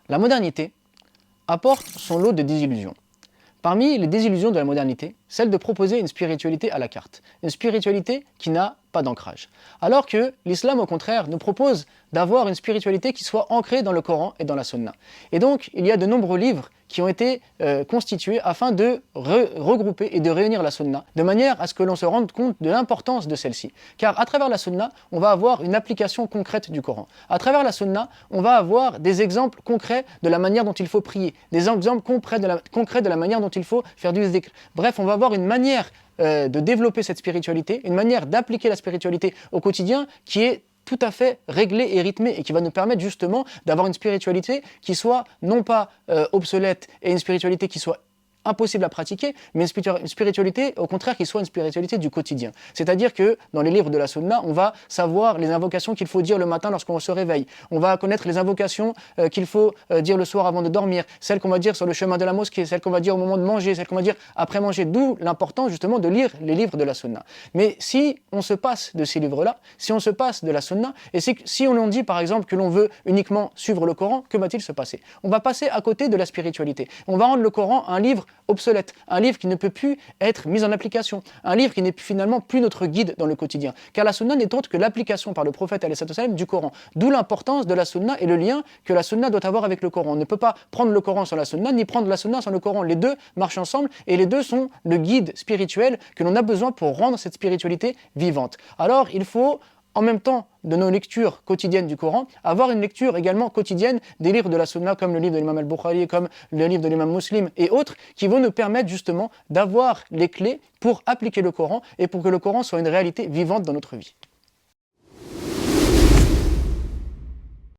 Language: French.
La modernité apporte son lot de désillusions. Parmi les désillusions de la modernité, celle de proposer une spiritualité à la carte, une spiritualité qui n'a pas d'ancrage. Alors que l'islam, au contraire, nous propose d'avoir une spiritualité qui soit ancrée dans le Coran et dans la Sunna. Et donc, il y a de nombreux livres qui ont été constitués afin de regrouper et de réunir la Sunna, de manière à ce que l'on se rende compte de l'importance de celle-ci. Car à travers la Sunna, on va avoir une application concrète du Coran. À travers la Sunna, on va avoir des exemples concrets de la manière dont il faut prier, des exemples concrets de la manière dont il faut faire du zikr. Bref, on va avoir une manière de développer cette spiritualité, une manière d'appliquer la spiritualité au quotidien qui est tout à fait réglée et rythmée et qui va nous permettre justement d'avoir une spiritualité qui soit non pas obsolète et une spiritualité qui soit impossible à pratiquer, mais une spiritualité, au contraire, qui soit une spiritualité du quotidien. C'est-à-dire que dans les livres de la Sunna, on va savoir les invocations qu'il faut dire le matin lorsqu'on se réveille. On va connaître les invocations qu'il faut dire le soir avant de dormir, celles qu'on va dire sur le chemin de la mosquée, celles qu'on va dire au moment de manger, celles qu'on va dire après manger. D'où l'importance justement de lire les livres de la Sunna. Mais si on se passe de ces livres-là, si on se passe de la Sunna, et si on dit par exemple que l'on veut uniquement suivre le Coran, que va-t-il se passer? On va passer à côté de la spiritualité. On va rendre le Coran un livre obsolète, un livre qui ne peut plus être mis en application, un livre qui n'est finalement plus notre guide dans le quotidien. Car la sunna n'est autre que l'application par le prophète du Coran. D'où l'importance de la sunna et le lien que la sunna doit avoir avec le Coran. On ne peut pas prendre le Coran sans la sunna, ni prendre la sunna sans le Coran. Les deux marchent ensemble et les deux sont le guide spirituel que l'on a besoin pour rendre cette spiritualité vivante. Alors il faut, en même temps de nos lectures quotidiennes du Coran, avoir une lecture également quotidienne des livres de la Sunna, comme le livre de l'imam al-Bukhari, comme le livre de l'imam Muslim et autres, qui vont nous permettre justement d'avoir les clés pour appliquer le Coran et pour que le Coran soit une réalité vivante dans notre vie.